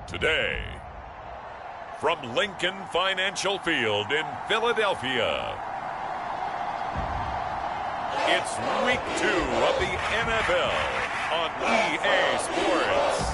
Today, from Lincoln Financial Field in Philadelphia, it's Week 2 of the NFL on EA Sports.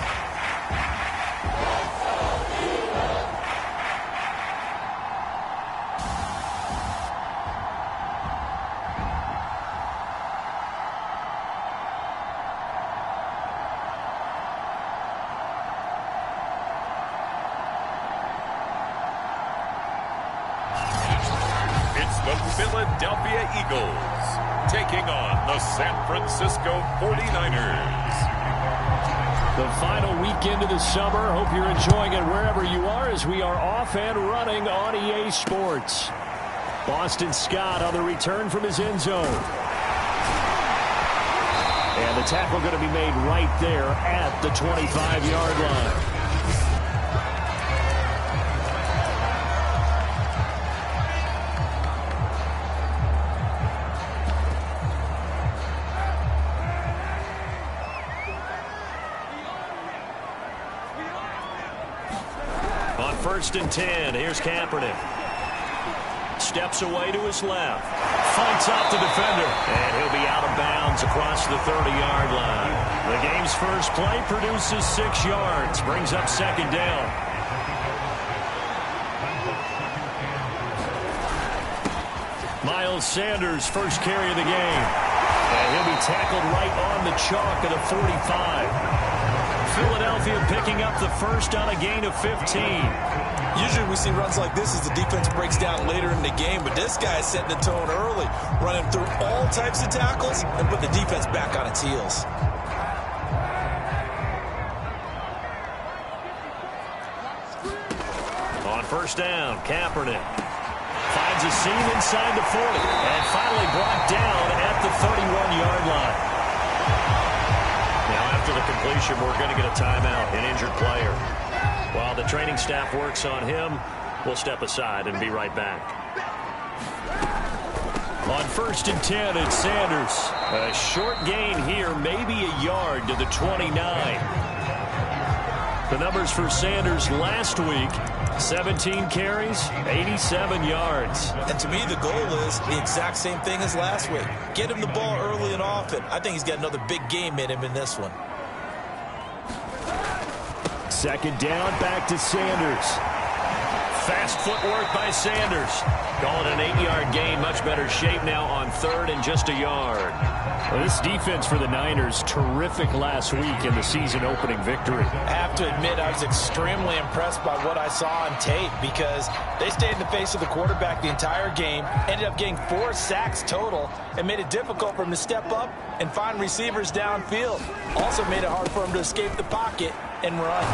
Philadelphia Eagles taking on the San Francisco 49ers. The final weekend of the summer. Hope you're enjoying it wherever you are as we are off and running on EA Sports. Boston Scott on the return from his end zone. And the tackle going to be made right there at the 25-yard line. First and 10. Here's Kaepernick. Steps away to his left. Fights off the defender. And he'll be out of bounds across the 30-yard line. The game's first play produces 6 yards. Brings up second down. Miles Sanders, first carry of the game. And he'll be tackled right on the chalk at a 45. Philadelphia picking up the first on a gain of 15. Usually we see runs like this as the defense breaks down later in the game, but this guy is setting the tone early, running through all types of tackles and put the defense back on its heels. On first down, Kaepernick finds a seam inside the 40 and finally brought down at the 31-yard line. Now, after the completion, we're going to get a timeout, an injured player. While the training staff works on him, we'll step aside and be right back. On first and 10, it's Sanders. A short gain here, maybe a yard to the 29. The numbers for Sanders last week, 17 carries, 87 yards. And to me, the goal is the exact same thing as last week. Get him the ball early and often. I think he's got another big game in him in this one. Second down, back to Sanders. Fast footwork by Sanders. Call it an 8-yard gain. Much better shape now on third and just a yard. Well, this defense for the Niners, terrific last week in the season-opening victory. I have to admit, I was extremely impressed by what I saw on tape because they stayed in the face of the quarterback the entire game, ended up getting 4 sacks total, and made it difficult for him to step up and find receivers downfield. Also made it hard for him to escape the pocket and run.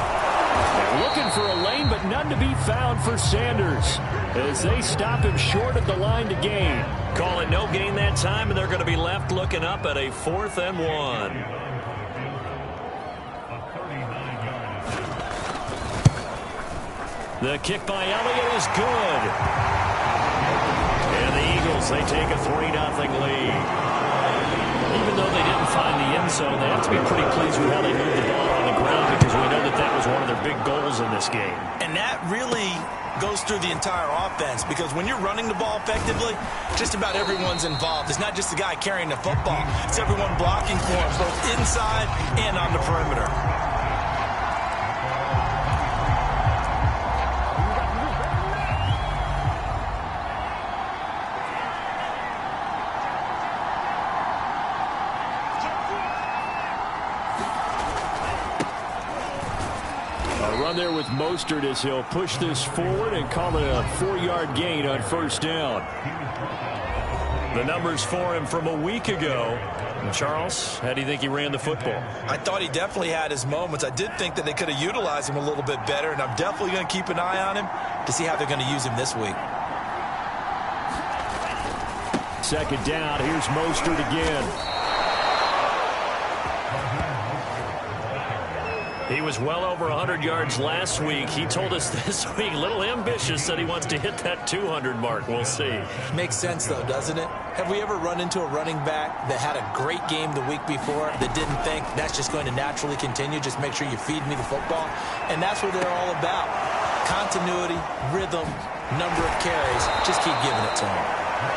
They're looking for a lane, but none to be found for Sanders as they stop him short of the line to gain. Call it no gain that time, and they're going to be left looking up at a 4th and 1. The kick by Elliott is good. And the Eagles, they take a 3-0 lead. Even though they didn't find the end zone, they have to be pretty pleased with how they moved the ball on the ground because we know that that was one of their big goals in this game. And that really goes through the entire offense because when you're running the ball effectively, just about everyone's involved. It's not just the guy carrying the football. It's everyone blocking for him, both inside and on the perimeter. There with Mostert as he'll push this forward and call it a 4-yard gain on first down. The numbers for him from a week ago. Charles, how do you think he ran the football? I thought he definitely had his moments. I did think that they could have utilized him a little bit better, and I'm definitely going to keep an eye on him to see how they're going to use him this week. Second down, here's Mostert again. He was well over 100 yards last week. He told us this week, a little ambitious, that he wants to hit that 200 mark. We'll see. Makes sense, though, doesn't it? Have we ever run into a running back that had a great game the week before that didn't think that's just going to naturally continue? Just make sure you feed me the football. And that's what they're all about. Continuity, rhythm, number of carries. Just keep giving it to him.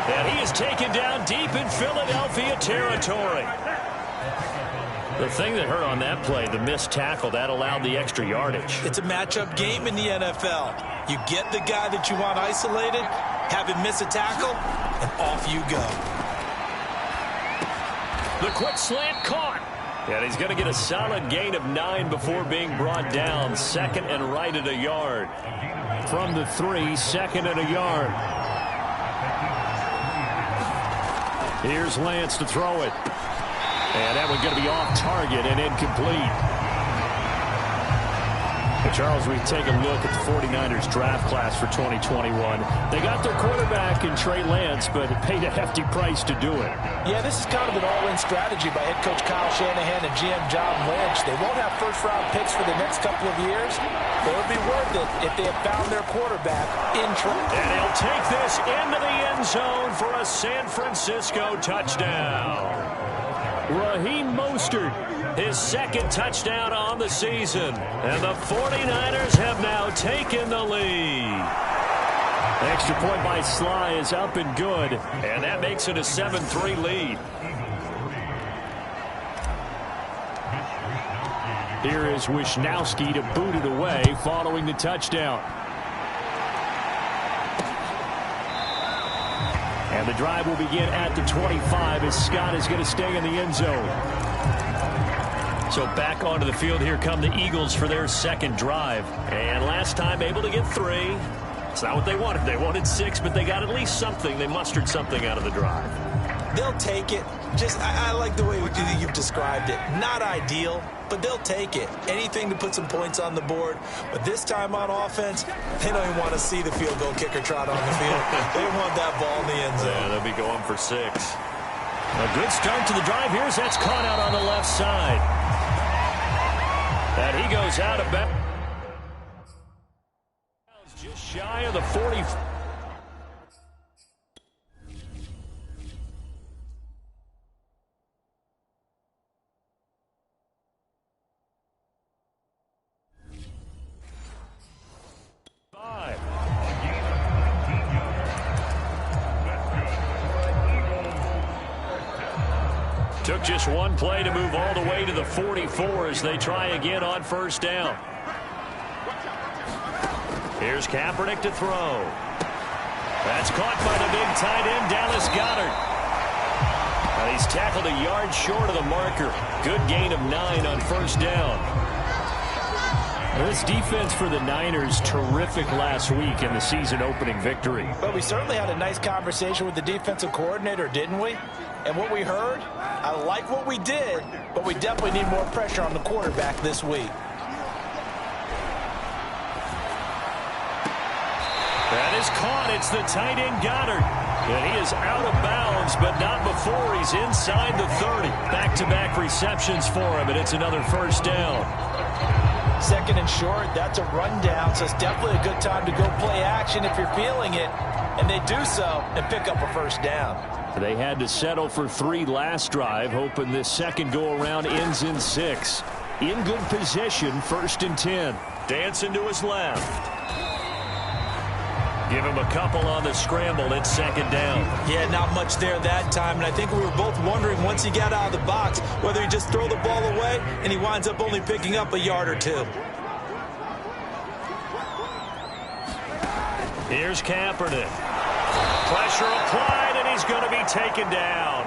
And he is taken down deep in Philadelphia territory. The thing that hurt on that play, the missed tackle, that allowed the extra yardage. It's a matchup game in the NFL. You get the guy that you want isolated, have him miss a tackle, and off you go. The quick slant caught. And he's going to get a solid gain of 9 before being brought down. Second and right at a yard. From the 3, second and a yard. Here's Lance to throw it. And that one's going to be off target and incomplete. But Charles, we take a look at the 49ers draft class for 2021. They got their quarterback in Trey Lance, but it paid a hefty price to do it. Yeah, this is kind of an all-in strategy by head coach Kyle Shanahan and GM John Lynch. They won't have first-round picks for the next couple of years, but it would be worth it if they have found their quarterback in Trey. And he'll take this into the end zone for a San Francisco touchdown. Raheem Mostert, his second touchdown on the season. And the 49ers have now taken the lead. Extra point by Sly is up and good. And that makes it a 7-3 lead. Here is Wisnowski to boot it away following the touchdown. And the drive will begin at the 25 as Scott is going to stay in the end zone. So back onto the field, here come the Eagles for their second drive. And last time able to get 3. It's not what they wanted. They wanted 6, but they got at least something. They mustered something out of the drive. They'll take it. I like the way you've described it. Not ideal, but they'll take it. Anything to put some points on the board. But this time on offense, they don't even want to see the field goal kicker trot on the field. They want that ball in the end zone. Yeah, they'll be going for 6. A good start to the drive. Here's that's caught out on the left side. And he goes out of bounds. Just shy of the 40. Took just one play to move all the way to the 44 as they try again on first down. Here's Kaepernick to throw. That's caught by the big tight end, Dallas Goedert. And he's tackled a yard short of the marker. Good gain of 9 on first down. This defense for the Niners, terrific last week in the season-opening victory. But we certainly had a nice conversation with the defensive coordinator, didn't we? And what we heard, I like what we did, but we definitely need more pressure on the quarterback this week. That is caught. It's the tight end Goddard. And he is out of bounds, but not before he's inside the 30. Back-to-back receptions for him, and it's another first down. Second and short, that's a rundown, so it's definitely a good time to go play action if you're feeling it. And they do so and pick up a first down. They had to settle for 3 last drive, hoping this second go-around ends in 6. In good position, first and 10. Dancing to his left. Give him a couple on the scramble. It's second down. Yeah, not much there that time. And I think we were both wondering once he got out of the box whether he just throw the ball away and he winds up only picking up a yard or 2. Here's Kaepernick. Pressure applied, and he's going to be taken down.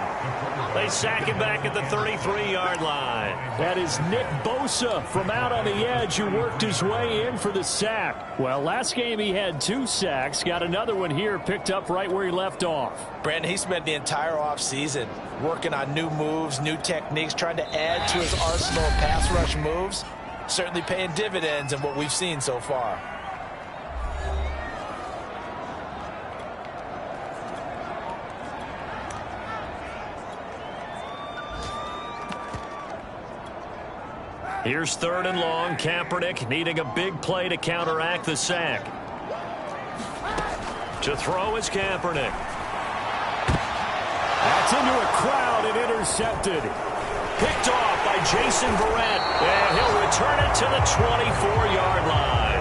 They sack him back at the 33-yard line. That is Nick Bosa from out on the edge who worked his way in for the sack. Well, last game he had 2 sacks. Got another one here picked up right where he left off. Brandon, he spent the entire offseason working on new moves, new techniques, trying to add to his arsenal of pass rush moves. Certainly paying dividends in what we've seen so far. Here's 3rd and long. Kaepernick needing a big play to counteract the sack. To throw is Kaepernick. That's into a crowd and intercepted. Picked off by Jason Verrett. And he'll return it to the 24-yard line.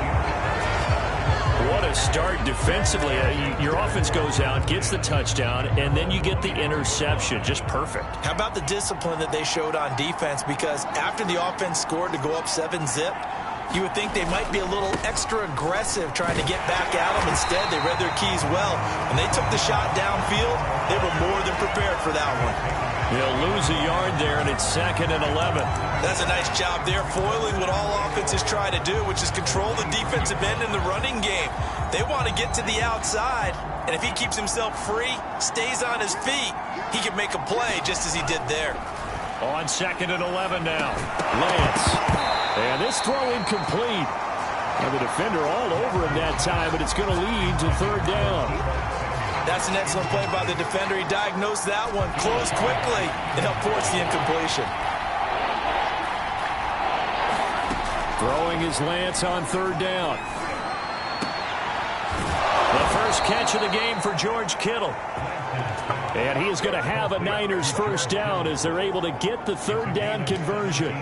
What a start defensively. Your offense goes out, gets the touchdown, and then you get the interception. Just perfect. How about the discipline that they showed on defense? Because after the offense scored to go up 7-zip, you would think they might be a little extra aggressive trying to get back at them. Instead, they read their keys well. When they took the shot downfield, they were more than prepared for that one. They'll lose a yard there, and it's 2nd and 11. That's a nice job there, foiling what all offenses try to do, which is control the defensive end in the running game. They want to get to the outside, and if he keeps himself free, stays on his feet, he can make a play just as he did there. On 2nd and 11 now. Lance. And this throw incomplete. And the defender all over him that time, but it's going to lead to 3rd down. That's an excellent play by the defender. He diagnosed that one, closed quickly, and helped force the incompletion. Throwing is Lance on 3rd down. The first catch of the game for George Kittle. And he is going to have a Niners first down as they're able to get the 3rd down conversion.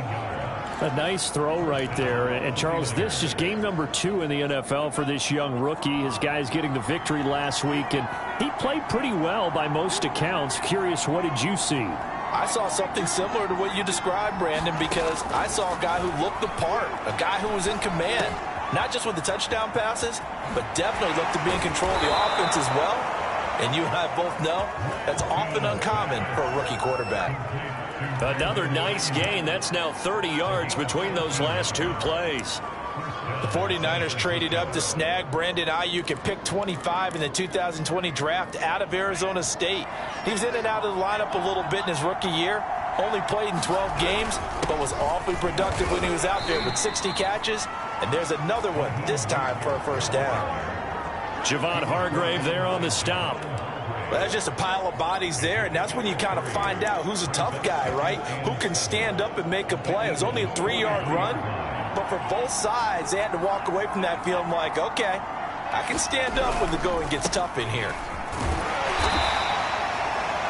A nice throw right there. And, Charles, this is game number 2 in the NFL for this young rookie. His guys getting the victory last week, and he played pretty well by most accounts. Curious, what did you see? I saw something similar to what you described, Brandon, because I saw a guy who looked the part, a guy who was in command, not just with the touchdown passes, but definitely looked to be in control of the offense as well. And you and I both know that's often uncommon for a rookie quarterback. Another nice gain. That's now 30 yards between those last 2 plays. The 49ers traded up to snag Brandon Ayuk at pick 25 in the 2020 draft out of Arizona State. He was in and out of the lineup a little bit in his rookie year. Only played in 12 games, but was awfully productive when he was out there with 60 catches. And there's another one, this time for a first down. Javon Hargrave there on the stop. Well, that's just a pile of bodies there, and that's when you kind of find out who's a tough guy, right? Who can stand up and make a play. It was only a 3-yard run, but for both sides, they had to walk away from that feeling like, okay, I can stand up when the going gets tough in here.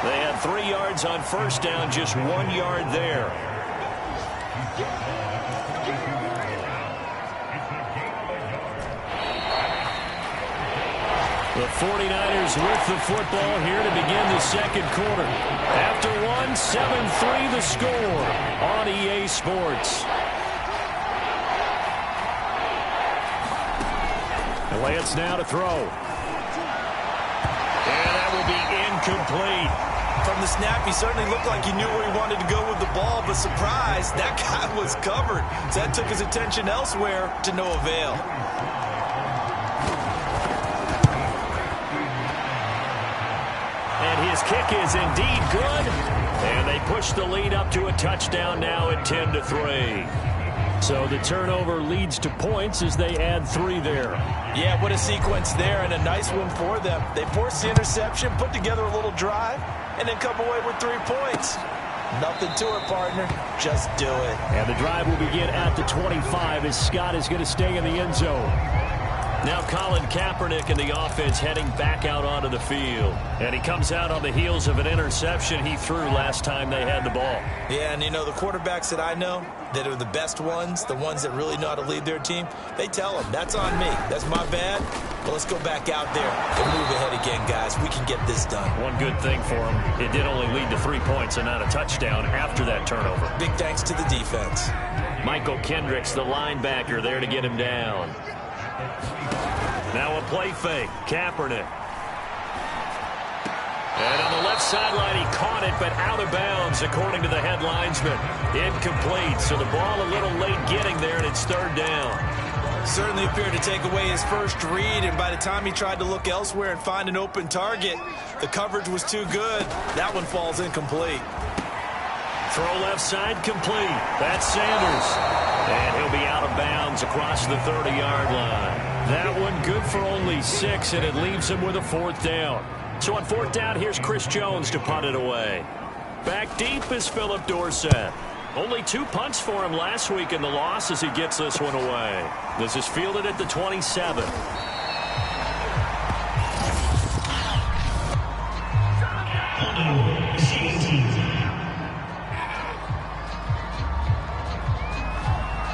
They had 3 yards on first down, just 1 yard there. The 49ers with the football here to begin the 2nd quarter. After 1, 7-3 the score on EA Sports. Lance now to throw. And that will be incomplete. From the snap, he certainly looked like he knew where he wanted to go with the ball, but surprise, that guy was covered. So that took his attention elsewhere to no avail. And his kick is indeed good. And they push the lead up to a touchdown now at 10-3. So the turnover leads to points as they add 3 there. Yeah, what a sequence there, and a nice one for them. They forced the interception, put together a little drive, and then come away with 3 points. Nothing to it, partner. Just do it. And the drive will begin at the 25 as Scott is going to stay in the end zone. Now Colin Kaepernick and the offense heading back out onto the field. And he comes out on the heels of an interception he threw last time they had the ball. Yeah, and you know, the quarterbacks that I know that are the best ones, the ones that really know how to lead their team, they tell them, that's on me. That's my bad. But let's go back out there and move ahead again, guys. We can get this done. One good thing for him, it did only lead to 3 points and not a touchdown after that turnover. Big thanks to the defense. Michael Kendricks, the linebacker, there to get him down. Now a play fake. Kaepernick. And on the left sideline, he caught it, but out of bounds, according to the head linesman. Incomplete, so the ball a little late getting there, and it's 3rd down. Certainly appeared to take away his first read, and by the time he tried to look elsewhere and find an open target, the coverage was too good. That one falls incomplete. Throw left side complete. That's Sanders. And he'll be out of bounds across the 30-yard line. That one good for only 6, and it leaves him with a 4th down. So on 4th down, here's Chris Jones to punt it away. Back deep is Philip Dorsett. Only 2 punts for him last week in the loss as he gets this one away. This is fielded at the 27.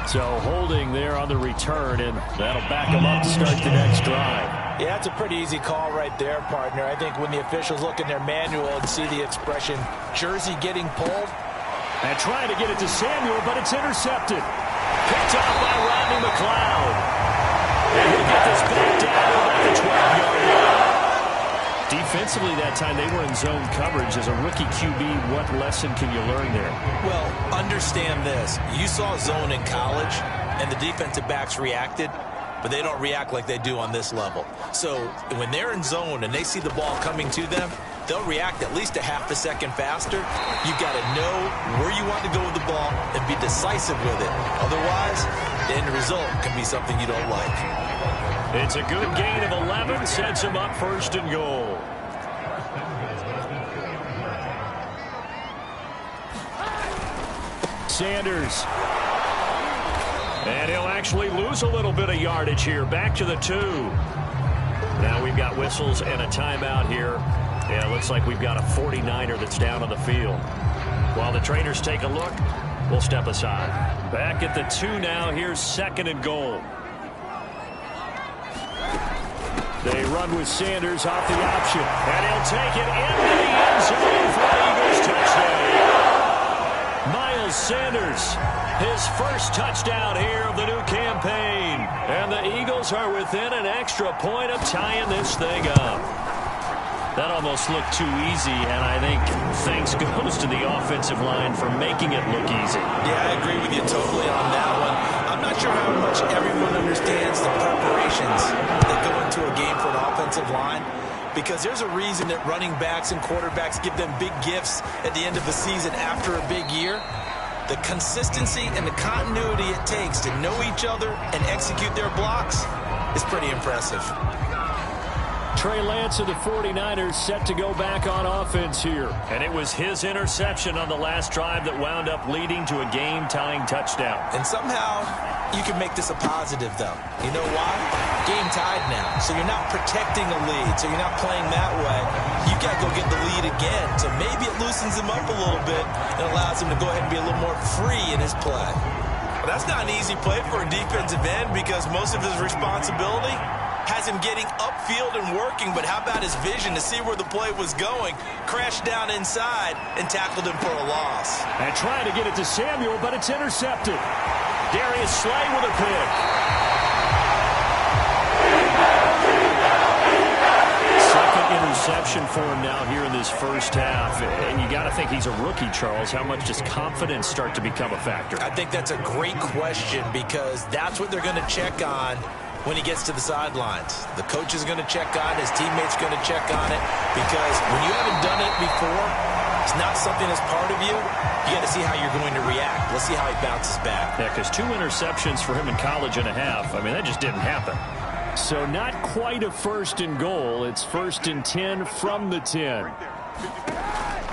So holding there on the return, and that'll back him up to start the next drive. Yeah, that's a pretty easy call right there, partner. I think when the officials look in their manual and see the expression, jersey getting pulled. And trying to get it to Samuel, but it's intercepted. Picked off by Rodney McLeod. And he'll get this back down about the 12-yard line. Defensively that time, they were in zone coverage. As a rookie QB, what lesson can you learn there? Well, understand this. You saw zone in college, and the defensive backs reacted, but they don't react like they do on this level. So when they're in zone and they see the ball coming to them, they'll react at least a half a second faster. You've got to know where you want to go with the ball and be decisive with it. Otherwise, the end result can be something you don't like. It's a good gain of 11, sets him up first and goal. Sanders. And he'll actually lose a little bit of yardage here. Back to the 2. Now we've got whistles and a timeout here. Yeah, it looks like we've got a 49er that's down on the field. While the trainers take a look, we'll step aside. Back at the 2 now. Here's second and goal. They run with Sanders off the option. And he'll take it into the end zone for the Eagles touchdown. Miles Sanders, his first touchdown here of the new campaign. And the Eagles are within an extra point of tying this thing up. That almost looked too easy, and I think thanks goes to the offensive line for making it look easy. Yeah, I agree with you totally on that one. I'm not sure how much everyone understands the preparations that go into a game for an offensive line, because there's a reason that running backs and quarterbacks give them big gifts at the end of the season after a big year. The consistency and the continuity it takes to know each other and execute their blocks is pretty impressive. Trey Lance of the 49ers set to go back on offense here. And it was his interception on the last drive that wound up leading to a game-tying touchdown. And somehow you can make this a positive, though. You know why? Game tied now. So you're not protecting a lead. So you're not playing that way. You got to go get the lead again. So maybe it loosens him up a little bit and allows him to go ahead and be a little more free in his play. But that's not an easy play for a defensive end, because most of his responsibility has him getting upfield and working, but how about his vision to see where the play was going? Crashed down inside and tackled him for a loss. And trying to get it to Samuel, but it's intercepted. Darius Slay with a pick. Second interception for him now here in this first half. And you got to think he's a rookie, Charles. How much does confidence start to become a factor? I think that's a great question, because that's what they're going to check on when he gets to the sidelines. The coach is going to check on it. His teammates going to check on it, because when you haven't done it before, it's not something that's part of you. You got to see how you're going to react. Let's see how he bounces back. Yeah, because 2 interceptions for him in college and a half. I mean, that just didn't happen. So not quite a first and goal. It's first and 10 from the 10.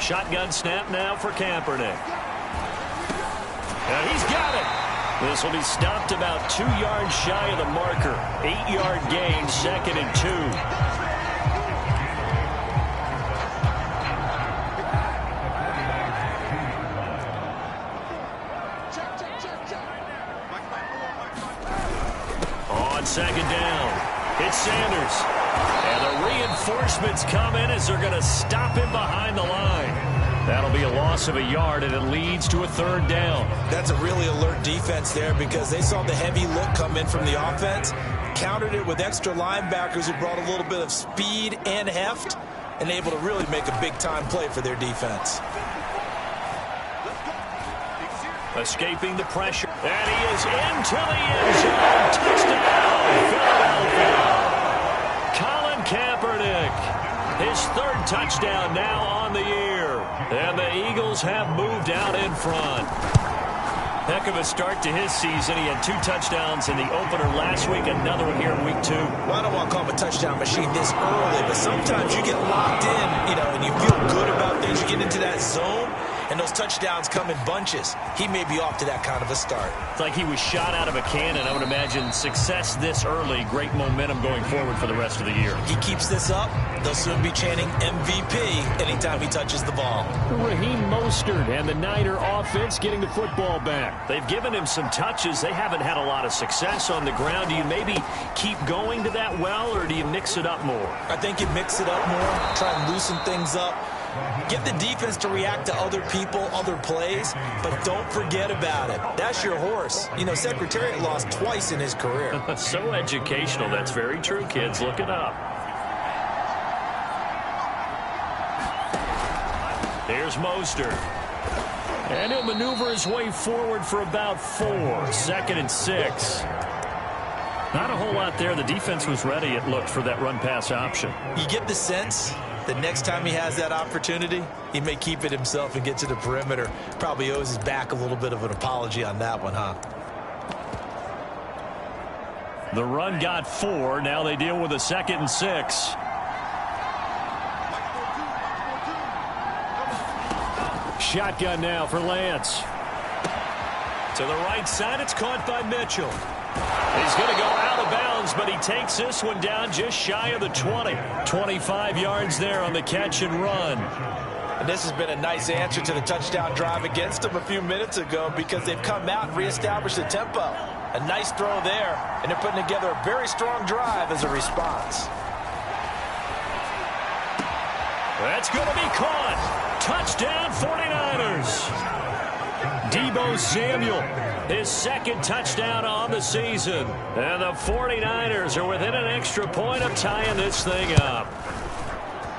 Shotgun snap now for Kaepernick. And he's got it. This will be stopped about 2 yards shy of the marker. 8-yard gain, second and 2. On second down, it's Sanders. And the reinforcements come in as they're going to stop him behind the line. That'll be a loss of a yard, and it leads to a third down. That's a really alert defense there, because they saw the heavy look come in from the offense, countered it with extra linebackers who brought a little bit of speed and heft, and able to really make a big-time play for their defense. Escaping the pressure, and he is into the end zone. Touchdown, Philadelphia. Colin Kaepernick, his third touchdown now on the year. And the Eagles have moved out in front. Heck of a start to his season. He had 2 touchdowns in the opener last week, another one here in week 2. Well, I don't want to call him a touchdown machine this early, but sometimes you get locked in, and you feel good about things. You get into that zone, and those touchdowns come in bunches. He may be off to that kind of a start. It's like he was shot out of a cannon. I would imagine success this early, great momentum going forward for the rest of the year. He keeps this up, they'll soon be chanting MVP anytime he touches the ball. Raheem Mostert and the Niner offense getting the football back. They've given him some touches. They haven't had a lot of success on the ground. Do you maybe keep going to that well, or do you mix it up more? I think you mix it up more, try and loosen things up. Get the defense to react to other people, other plays, but don't forget about it. That's your horse. You know, Secretariat lost twice in his career. So educational. That's very true, kids. Look it up. Here's Mostert. And he'll maneuver his way forward for about 4. 2nd and 6. Not a whole lot there. The defense was ready, it looked, for that run-pass option. You get the sense that next time he has that opportunity, he may keep it himself and get to the perimeter. Probably owes his back a little bit of an apology on that one, huh? The run got 4. Now they deal with a 2nd and 6. Shotgun now for Lance. To the right side, it's caught by Mitchell. He's going to go out of bounds, but he takes this one down just shy of the 20. 25 yards there on the catch and run. And this has been a nice answer to the touchdown drive against them a few minutes ago, because they've come out and reestablished the tempo. A nice throw there, and they're putting together a very strong drive as a response. That's going to be caught. Touchdown 49ers. Deebo Samuel, his 2nd touchdown on the season. And the 49ers are within an extra point of tying this thing up.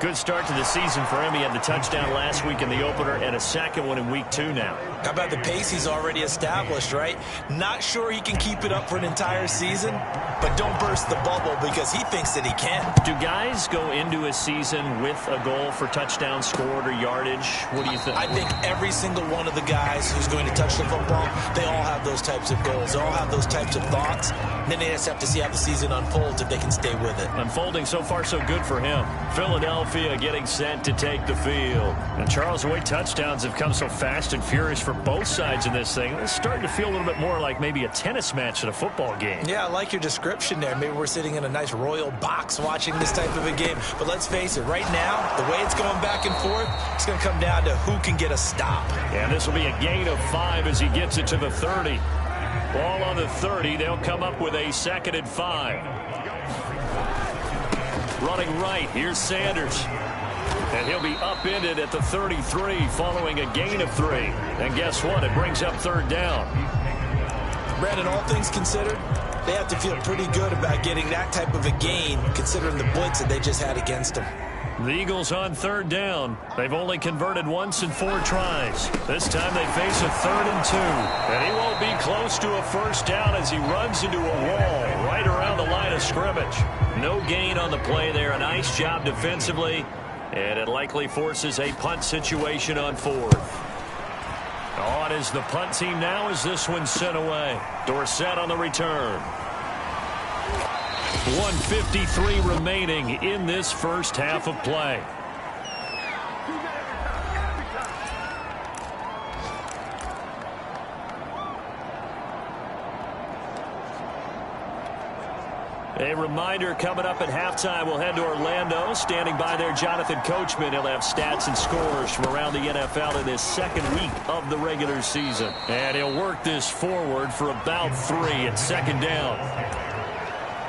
Good start to the season for him. He had the touchdown last week in the opener and a 2nd one in week 2 now. How about the pace he's already established, right? Not sure he can keep it up for an entire season, but don't burst the bubble, because he thinks that he can. Do guys go into a season with a goal for touchdown scored or yardage? What do you think? I think every single one of the guys who's going to touch the football, they all have those types of goals. They all have those types of thoughts. And then they just have to see how the season unfolds if they can stay with it. Unfolding so far so good for him. Philadelphia getting set to take the field. And Charles, the way touchdowns have come so fast and furious for both sides in this thing, it's starting to feel a little bit more like maybe a tennis match at a football game. Yeah, I like your description there. Maybe we're sitting in a nice royal box watching this type of a game. But let's face it, right now, the way it's going back and forth, it's going to come down to who can get a stop. And this will be a gain of 5 as he gets it to the 30. Ball on the 30. They'll come up with a 2nd and 5. Running right, here's Sanders. And he'll be upended at the 33 following a gain of 3. And guess what? It brings up 3rd down. Brandon, all things considered, they have to feel pretty good about getting that type of a gain, considering the blitz that they just had against them. The Eagles on 3rd down. They've only converted once in 4 tries. This time they face a 3rd and 2. And he won't be close to a 1st down as he runs into a wall right around the line of scrimmage. No gain on the play there. A nice job defensively. And it likely forces a punt situation on 4th. On is the punt team now as this one's sent away. Dorsett on the return. 1:53 remaining in this first half of play. A reminder, coming up at halftime, we'll head to Orlando. Standing by there, Jonathan Coachman. He'll have stats and scores from around the NFL in this 2nd week of the regular season. And he'll work this forward for about 3 at 2nd down.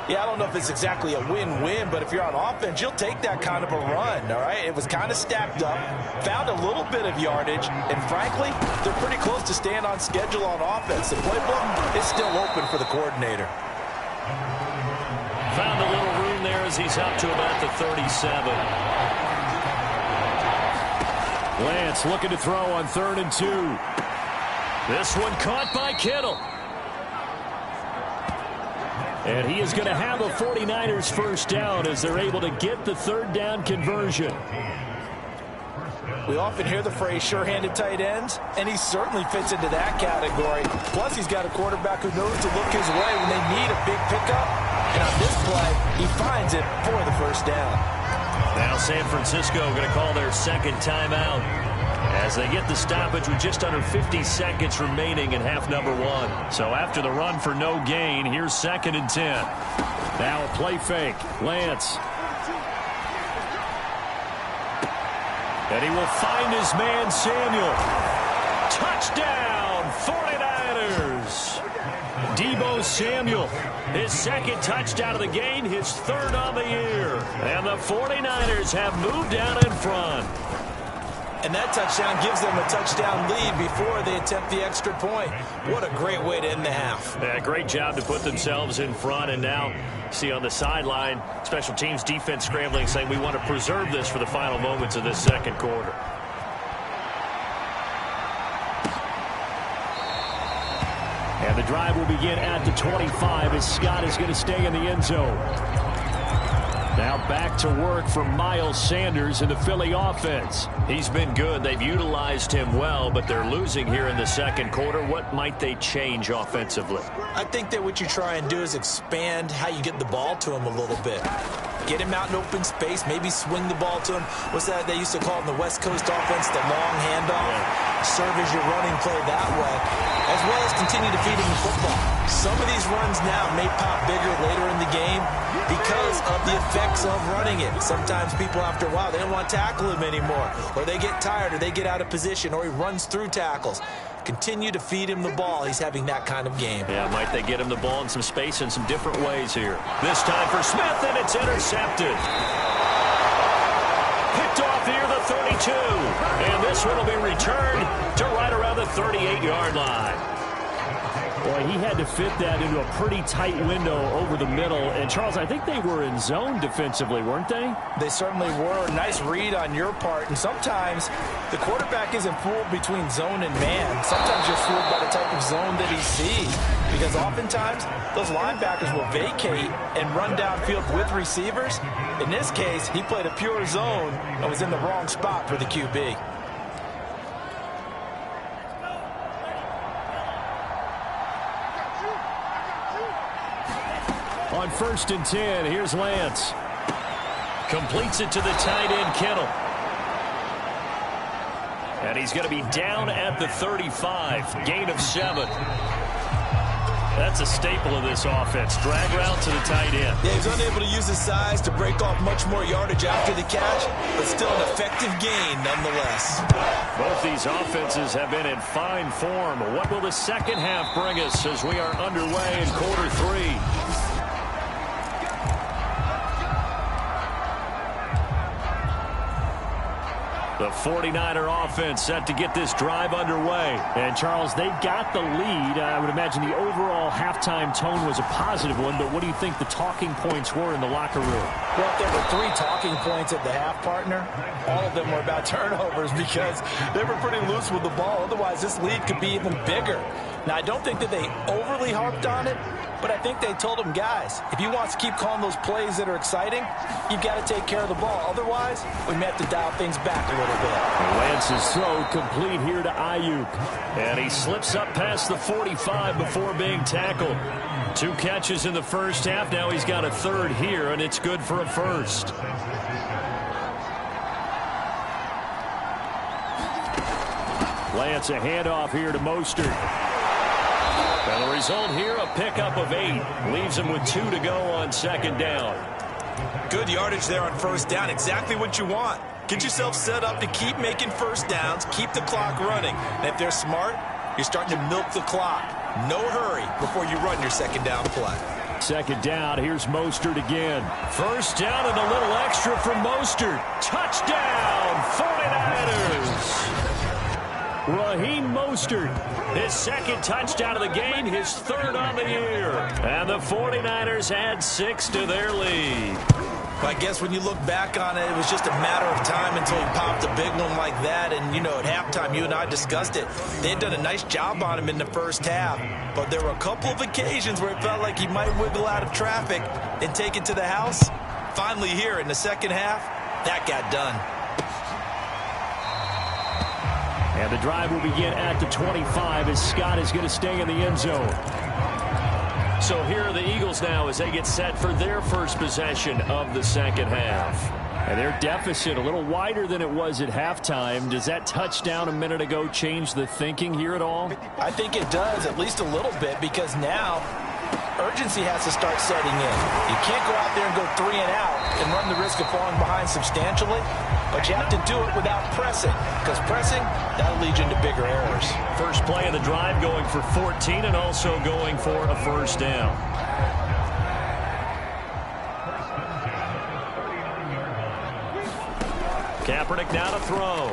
Yeah, I don't know if it's exactly a win-win, but if you're on offense, you'll take that kind of a run, all right? It was kind of stacked up, found a little bit of yardage, and frankly, they're pretty close to staying on schedule on offense. The playbook is still open for the coordinator. Found a little room there as he's up to about the 37. Lance looking to throw on 3rd and 2. This one caught by Kittle. And he is going to have a 49ers 1st down as they're able to get the 3rd down conversion. We often hear the phrase sure-handed tight ends, and he certainly fits into that category. Plus, he's got a quarterback who knows to look his way when they need a big pickup. And on this play, he finds it for the 1st down. Now San Francisco going to call their 2nd timeout. as they get the stoppage with just under 50 seconds remaining in half number one. So after the run for no gain, here's 2nd and 10. Now a play fake. Lance. And he will find his man, Samuel. Touchdown, 49ers. Deebo Samuel, his 2nd touchdown of the game, his 3rd on the year. And the 49ers have moved out in front. And that touchdown gives them a touchdown lead before they attempt the extra point. What a great way to end the half. Yeah, great job to put themselves in front. And now, see on the sideline, special teams defense scrambling, saying we want to preserve this for the final moments of this second quarter. And the drive will begin at the 25 as Scott is going to stay in the end zone. Now back to work for Miles Sanders in the Philly offense. He's been good. They've utilized him well, but they're losing here in the second quarter. What might they change offensively? I think that what you try and do is expand how you get the ball to him a little bit. Get him out in open space, maybe swing the ball to him. What's that they used to call in the West Coast offense, the long handoff? Yeah. Serve as your running play that way, as well as continue to feed him the football. Some of these runs now may pop bigger later in the game because of the effects of running it. Sometimes people, after a while, they don't want to tackle him anymore, or they get tired, or they get out of position, or he runs through tackles. Continue to feed him the ball. He's having that kind of game. Yeah, might they get him the ball in some space in some different ways here. This time for Smith, and it's intercepted. Picked off near the 32. And this one will be returned to right around the 38-yard line. Boy, he had to fit that into a pretty tight window over the middle. And, Charles, I think they were in zone defensively, weren't they? They certainly were. Nice read on your part. And sometimes the quarterback isn't fooled between zone and man. Sometimes you're fooled by the type of zone that he sees. Because oftentimes, those linebackers will vacate and run downfield with receivers. In this case, he played a pure zone and was in the wrong spot for the QB. On 1st and 10, here's Lance. Completes it to the tight end, Kittle. And he's going to be down at the 35. Gain of 7. That's a staple of this offense. Drag route to the tight end. Yeah, he's unable to use his size to break off much more yardage after the catch, but still an effective gain nonetheless. Both these offenses have been in fine form. What will the second half bring us as we are underway in quarter 3? The 49er offense set to get this drive underway. And, Charles, they've got the lead. I would imagine the overall halftime tone was a positive one, but what do you think the talking points were in the locker room? Well, if there were 3 talking points at the half, partner, all of them were about turnovers because they were pretty loose with the ball. Otherwise, this lead could be even bigger. Now, I don't think that they overly harped on it, but I think they told them, guys, if you want to keep calling those plays that are exciting, you've got to take care of the ball. Otherwise, we may have to dial things back a little bit. Lance's throw complete here to Ayuk. And he slips up past the 45 before being tackled. 2 catches in the first half. Now he's got a 3rd here, and it's good for a 1st. Lance, a handoff here to Mostert. And the result here, a pickup of 8. Leaves him with 2 to go on 2nd down. Good yardage there on 1st down. Exactly what you want. Get yourself set up to keep making 1st downs, keep the clock running. And if they're smart, you're starting to milk the clock. No hurry before you run your 2nd down play. 2nd down, here's Mostert again. 1st down and a little extra from Mostert. Touchdown, 49ers! Raheem Mostert, his 2nd touchdown of the game, his 3rd on the year. And the 49ers add 6 to their lead. I guess when you look back on it, it was just a matter of time until he popped a big one like that. And, you know, at halftime, you and I discussed it. They had done a nice job on him in the first half. But there were a couple of occasions where it felt like he might wiggle out of traffic and take it to the house. Finally here in the second half, that got done. And the drive will begin at the 25 as Scott is going to stay in the end zone. So here are the Eagles now as they get set for their first possession of the second half. And their deficit a little wider than it was at halftime. Does that touchdown a minute ago change the thinking here at all? I think it does, at least a little bit, because now urgency has to start setting in. You can't go out there and go 3 and out and run the risk of falling behind substantially, but you have to do it without pressing, because pressing, that'll lead you into bigger errors. First play of the drive going for 14 and also going for a first down. Kaepernick now to throw.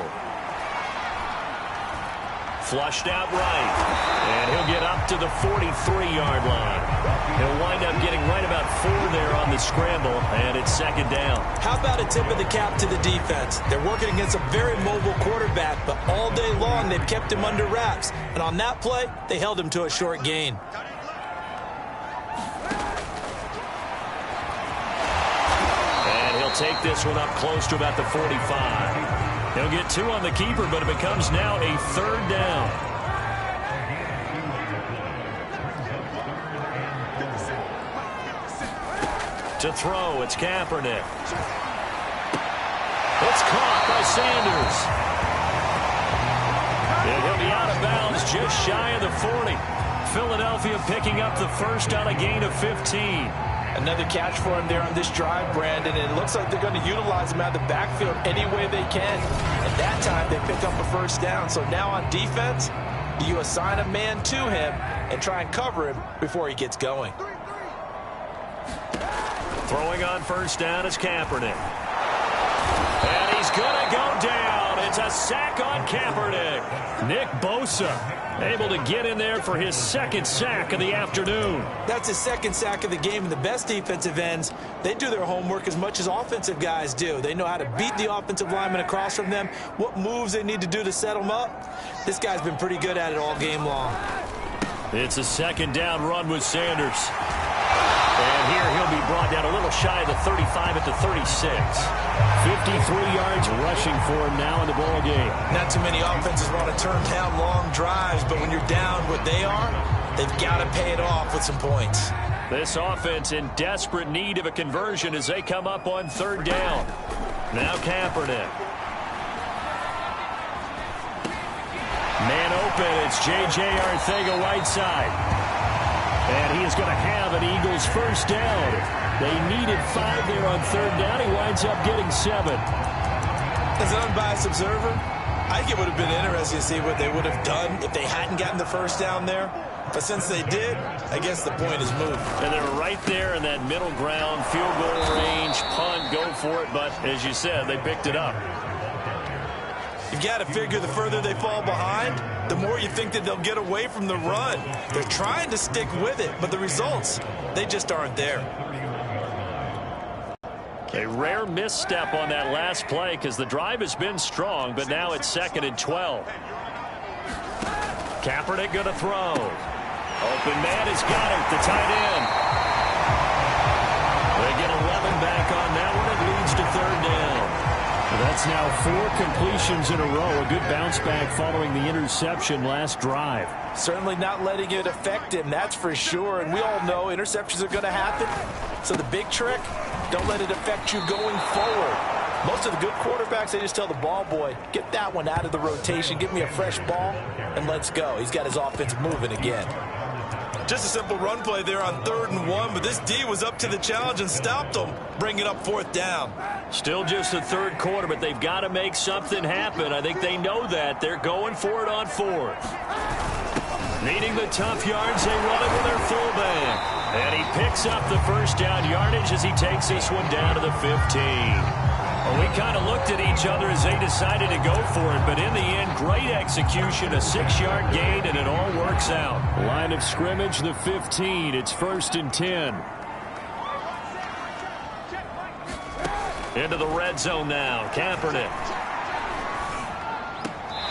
Flushed out right. And he'll get up to the 43-yard line. He'll wind up getting right about 4 there on the scramble, and it's second down. How about a tip of the cap to the defense? They're working against a very mobile quarterback, but all day long they've kept him under wraps. And on that play, they held him to a short gain. Take this one up close to about the 45. He'll get 2 on the keeper, but it becomes now a third down. To throw, it's Kaepernick. It's caught by Sanders. And he'll be out of bounds just shy of the 40. Philadelphia picking up the first on a gain of 15. Another catch for him there on this drive, Brandon, and it looks like they're going to utilize him out of the backfield any way they can. And that time they pick up a first down. So now on defense, you assign a man to him and try and cover him before he gets going. Throwing on first down is Kaepernick. And he's going to go down. It's a sack on Kaepernick. Nick Bosa able to get in there for his second sack of the afternoon. That's his second sack of the game, and the best defensive ends, they do their homework as much as offensive guys do. They know how to beat the offensive lineman across from them, what moves they need to do to set them up. This guy's been pretty good at it all game long. It's a second down run with Sanders. And here he'll be brought down a little shy of the 35 at the 36. 53 yards rushing for him now in the ball game. Not too many offenses want to turn down long drives, but when you're down what they are, they've got to pay it off with some points. This offense in desperate need of a conversion as they come up on third down. Now Kaepernick. Man open, it's J.J. Arcega-Whiteside. And he is going to have an Eagles first down. They needed 5 there on third down. He winds up getting 7. As an unbiased observer, I think it would have been interesting to see what they would have done if they hadn't gotten the first down there. But since they did, I guess the point is moved. And they're right there in that middle ground, field goal range, punt, go for it. But as you said, they picked it up. You've got to figure the further they fall behind, the more you think that they'll get away from the run. They're trying to stick with it, but the results, they just aren't there. A rare misstep on that last play because the drive has been strong, but now it's 2nd and 12. Kaepernick going to throw. Open man has got it, the tight end. They get 11 back on that one. It leads to third down. That's now 4 completions in a row. A good bounce back following the interception last drive. Certainly not letting it affect him, that's for sure. And we all know interceptions are going to happen. So the big trick, don't let it affect you going forward. Most of the good quarterbacks, they just tell the ball boy, get that one out of the rotation, give me a fresh ball, and let's go. He's got his offense moving again. Just a simple run play there on 3rd and 1, but this D was up to the challenge and stopped them, bringing up 4th down. Still just the third quarter, but they've got to make something happen. I think they know that. They're going for it on 4th. Needing the tough yards, they run it with their fullback. And he picks up the first down yardage as he takes this one down to the 15. Well, we kind of looked at each other as they decided to go for it, but in the end, great execution, a 6-yard gain, and it all works out. Line of scrimmage, the 15. It's 1st and 10. Into the red zone now, Kaepernick.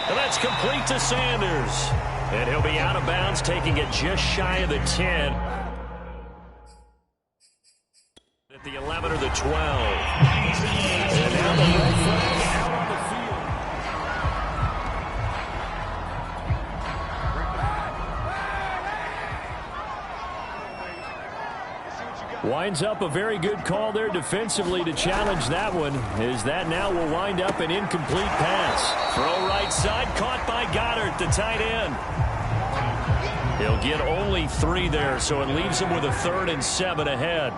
And that's complete to Sanders. And he'll be out of bounds, taking it just shy of the 10. At the 11 or the 12. And now the red flag out on the field. Winds up a very good call there defensively to challenge that one, as that now will wind up an incomplete pass. Throw right side, caught by Goddard, the tight end. He'll get only 3 there, so it leaves him with a 3rd and 7 ahead.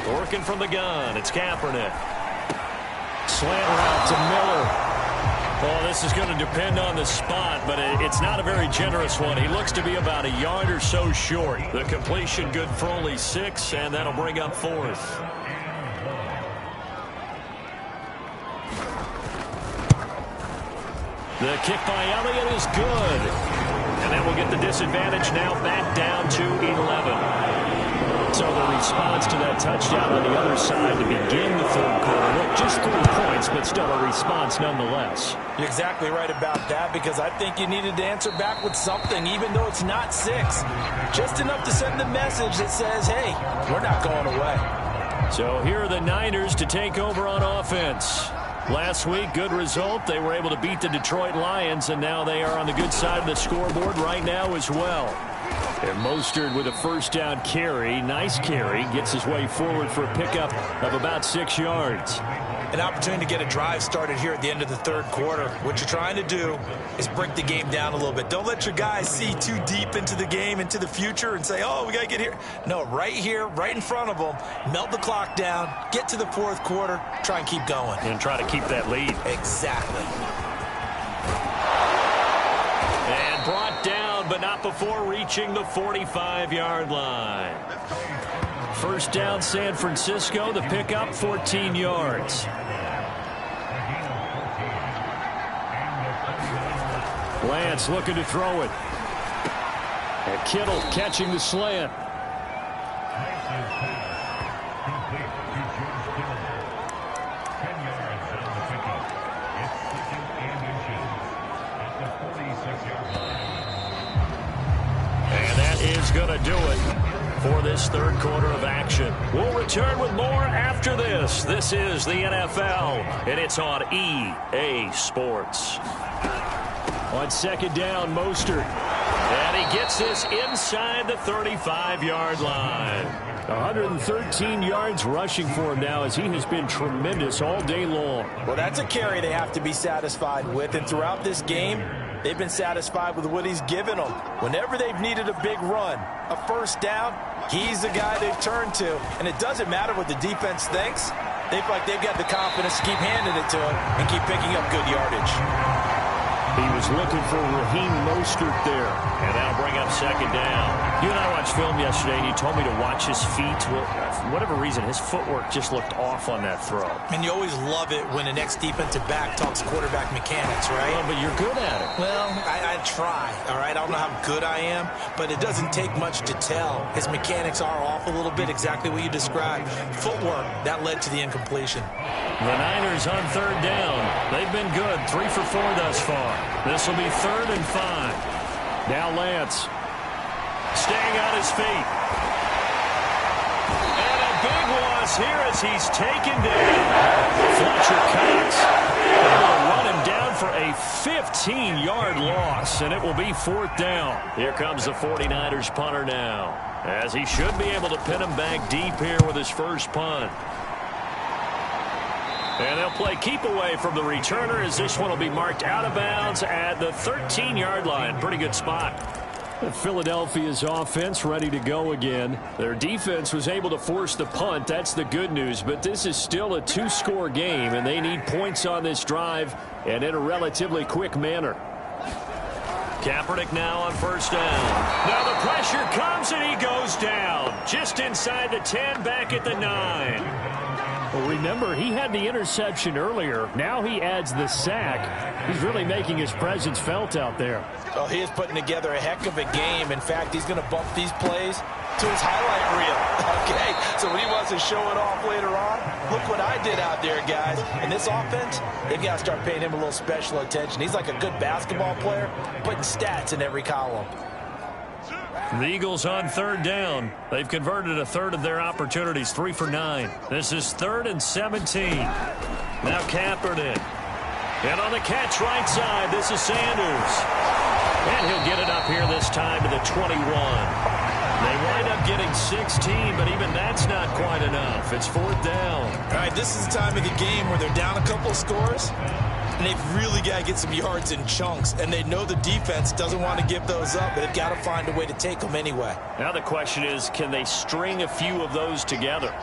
Working from the gun, it's Kaepernick. Slant route to Miller. Well, this is going to depend on the spot, but it's not a very generous one. He looks to be about a yard or so short. The completion good for only 6, and that'll bring up 4th. The kick by Elliott is good. And that will get the disadvantage now back down to 11. So the response to that touchdown on the other side to begin the 3rd quarter. Look, just 3 points, but still a response nonetheless. You're exactly right about that, because I think you needed to answer back with something, even though it's not 6. Just enough to send the message that says, hey, we're not going away. So here are the Niners to take over on offense. Last week, good result. They were able to beat the Detroit Lions, and now they are on the good side of the scoreboard right now as well. And Mostert with a 1st down carry. Nice carry. Gets his way forward for a pickup of about 6 yards. An opportunity to get a drive started here at the end of the 3rd quarter. What you're trying to do is break the game down a little bit. Don't let your guys see too deep into the game, into the future, and say, oh, we got to get here. No, right here, right in front of them, melt the clock down, get to the 4th quarter, try and keep going. And try to keep that lead. Exactly. And brought down, but not before reaching the 45-yard line. 1st down, San Francisco. The pickup, 14 yards. Lance looking to throw it. And Kittle catching the slant. And that is going to do it for this 3rd quarter of action. We'll return with more after this. This is the NFL, and it's on EA Sports. On 2nd down, Mostert. And he gets this inside the 35-yard line. 113 yards rushing for him now, as he has been tremendous all day long. Well, that's a carry they have to be satisfied with, and throughout this game, they've been satisfied with what he's given them. Whenever they've needed a big run, a 1st down, he's the guy they've turned to. And it doesn't matter what the defense thinks. They feel like they've got the confidence to keep handing it to him and keep picking up good yardage. He was looking for Raheem Mostert there. And that'll bring up 2nd down. You and I watched film yesterday, and you told me to watch his feet. Well, for whatever reason, his footwork just looked off on that throw. And you always love it when the next defensive back talks quarterback mechanics, right? Well, but you're good at it. Well, I try, all right? I don't know how good I am, but it doesn't take much to tell. His mechanics are off a little bit, exactly what you described. Footwork, that led to the incompletion. The Niners on 3rd down. They've been good, 3 for 4 thus far. This will be 3rd and 5. Now Lance staying on his feet. And a big loss here as he's taken down. Fletcher Cox able to run him down for a 15-yard loss, and it will be 4th down. Here comes the 49ers punter now, as he should be able to pin him back deep here with his first punt. And they'll play keep away from the returner, as this one will be marked out of bounds at the 13-yard line. Pretty good spot. Philadelphia's offense ready to go again. Their defense was able to force the punt. That's the good news. But this is still a 2-score game, and they need points on this drive and in a relatively quick manner. Kaepernick now on 1st down. Now the pressure comes, and he goes down. Just inside the 10, back at the 9. Well, remember, he had the interception earlier. Now he adds the sack. He's really making his presence felt out there. Oh, he is putting together a heck of a game. In fact, he's going to bump these plays to his highlight reel. Okay, so when he wants to show it off later on, look what I did out there, guys. In this offense, they've got to start paying him a little special attention. He's like a good basketball player, putting stats in every column. The Eagles on 3rd down. They've converted a 1/3 of their opportunities, 3 for 9. This is 3rd and 17. Now Kaepernick. And on the catch right side, this is Sanders. And he'll get it up here this time to the 21. They wind up getting 16, but even that's not quite enough. It's 4th down. All right, this is the time of the game where they're down a couple of scores, and they've really got to get some yards in chunks, and they know the defense doesn't want to give those up, but they've got to find a way to take them anyway. Now the question is, can they string a few of those together?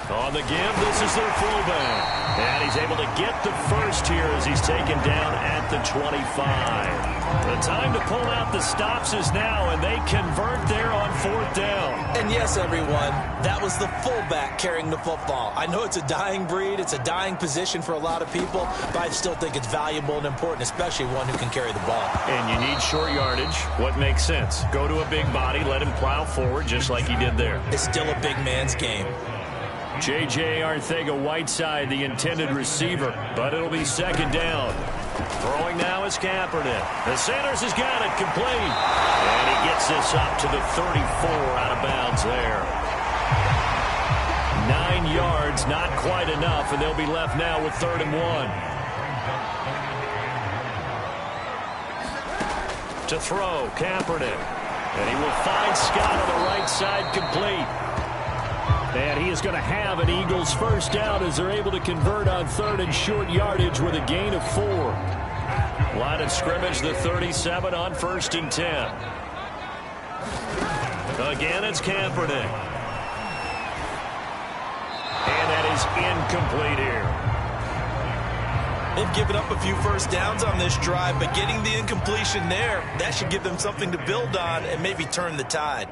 On the give, this is their fullback. And he's able to get the first here as he's taken down at the 25. The time to pull out the stops is now, and they convert there on 4th down. And yes, everyone, that was the fullback carrying the football. I know it's a dying breed, it's a dying position for a lot of people, but I still think it's valuable and important, especially one who can carry the ball. And you need short yardage. What makes sense? Go to a big body, let him plow forward just like he did there. It's still a big man's game. J.J. Arcega-Whiteside, the intended receiver, but it'll be 2nd down. Throwing now is Kaepernick. The Sanders has got it complete. And he gets this up to the 34 out of bounds there. 9 yards, not quite enough, and they'll be left now with 3rd and 1. To throw, Kaepernick. And he will find Scott on the right side complete. And he is going to have an Eagles first down as they're able to convert on 3rd and short yardage with a gain of 4. Line of scrimmage, the 37 on 1st and 10. Again, it's Kaepernick. And that is incomplete here. They've given up a few first downs on this drive, but getting the incompletion there, that should give them something to build on and maybe turn the tide.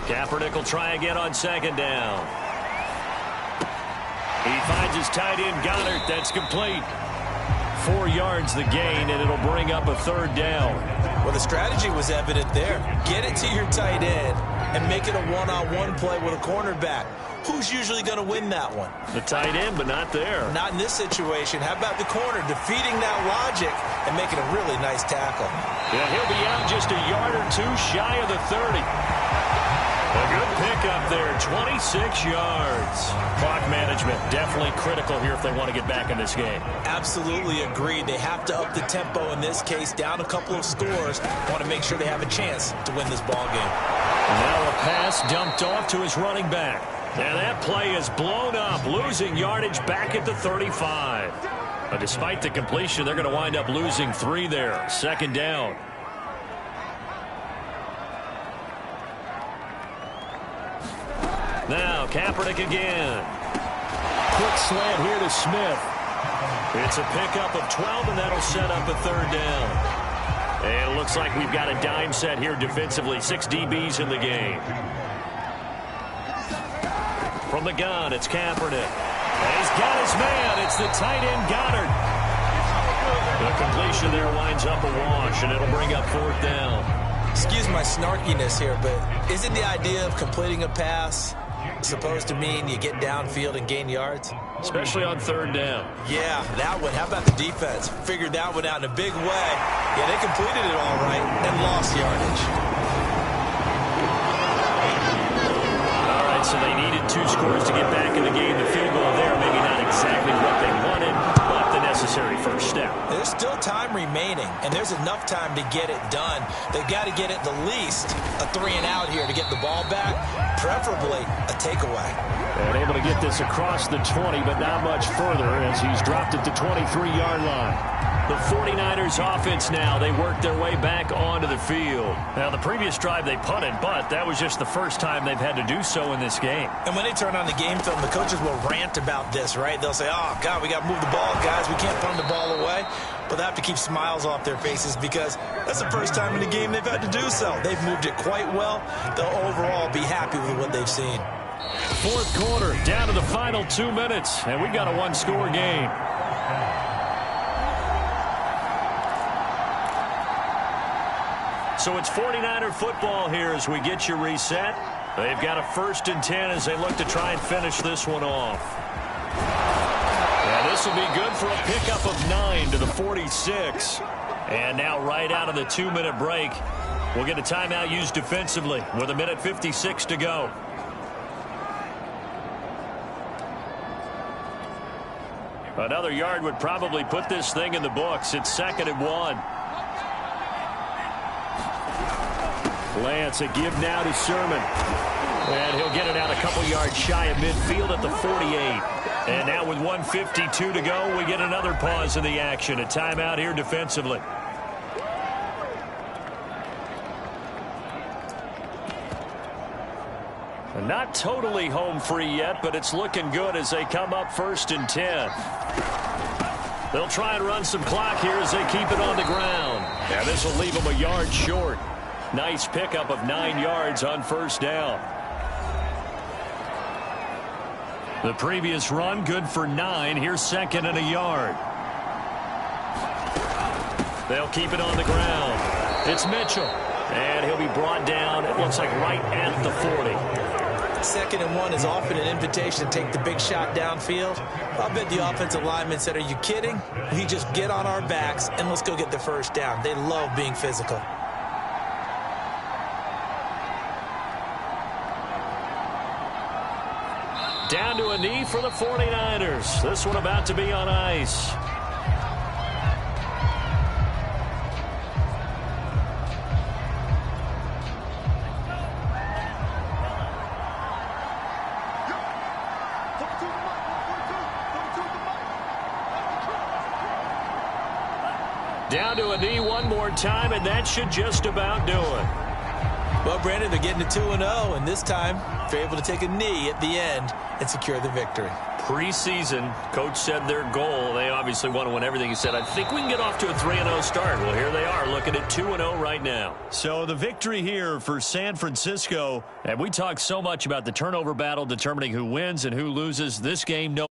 Kaepernick will try again on 2nd down. He finds his tight end, Goddard. That's complete. 4 yards the gain, and it'll bring up a 3rd down. Well, the strategy was evident there. Get it to your tight end and make it a one-on-one play with a cornerback. Who's usually going to win that one? The tight end, but not there. Not in this situation. How about the corner defeating that logic and making a really nice tackle? Yeah, he'll be out just a yard or 2 shy of the 30. A good pickup there, 26 yards. Clock management definitely critical here if they want to get back in this game. Absolutely agreed. They have to up the tempo in this case, down a couple of scores. Want to make sure they have a chance to win this ball game. Now a pass dumped off to his running back. And that play is blown up, losing yardage back at the 35. But despite the completion, they're going to wind up losing 3 there. 2nd down. Now Kaepernick again. Quick slant here to Smith. It's a pickup of 12, and that'll set up a 3rd down. And it looks like we've got a dime set here defensively. 6 DBs in the game. From the gun, it's Kaepernick. And he's got his man. It's the tight end, Goddard. The completion there winds up a wash, and it'll bring up 4th down. Excuse my snarkiness here, but isn't the idea of completing a pass supposed to mean you get downfield and gain yards? Especially on 3rd down. Yeah, that one. How about the defense? Figured that one out in a big way. Yeah, they completed it all right and lost yardage. All right, so they needed 2 scores to get back in the game. The field goal there, maybe not exactly what they wanted, but the necessary first step. There's still time remaining, and there's enough time to get it done. They've got to get at the least a 3-and-out here to get the ball back, preferably a takeaway. And able to get this across the 20, but not much further as he's dropped at the 23-yard line. The 49ers offense now, they work their way back onto the field. Now, the previous drive they punted, but that was just the first time they've had to do so in this game. And when they turn on the game film, the coaches will rant about this, right? They'll say, oh, God, we got to move the ball, guys. We can't punt the ball away. But they have to keep smiles off their faces because that's the first time in the game they've had to do so. They've moved it quite well. They'll overall be happy with what they've seen. 4th quarter, down to the final 2 minutes, and we've got a 1-score game. So it's 49er football here as we get you reset. They've got a 1st and 10 as they look to try and finish this one off. And this will be good for a pickup of 9 to the 46. And now right out of the 2-minute break, we'll get a timeout used defensively with 1:56 to go. Another yard would probably put this thing in the books. It's 2nd and 1. Lance, a give now to Sermon. And he'll get it out a couple yards shy of midfield at the 48. And now with 1:52 to go, we get another pause in the action. A timeout here defensively. Not totally home free yet, but it's looking good as they come up 1st and 10. They'll try and run some clock here as they keep it on the ground. And this will leave them a yard short. Nice pickup of 9 yards on 1st down. The previous run good for 9. Here's 2nd and a yard. They'll keep it on the ground. It's Mitchell. And he'll be brought down, it looks like right at the 40. 2nd and 1 is often an invitation to take the big shot downfield. I'll bet the offensive linemen said, are you kidding? We just get on our backs and let's go get the 1st down. They love being physical. Down to a knee for the 49ers. This one about to be on ice. Down to a knee one more time, and that should just about do it. Well, Brandon, they're getting to 2-0, and this time they're able to take a knee at the end and secure the victory. Preseason, coach said their goal, they obviously want to win everything. He said, I think we can get off to a 3-0 start. Well, here they are looking at 2-0 right now. So the victory here for San Francisco. And we talk so much about the turnover battle determining who wins and who loses this game. No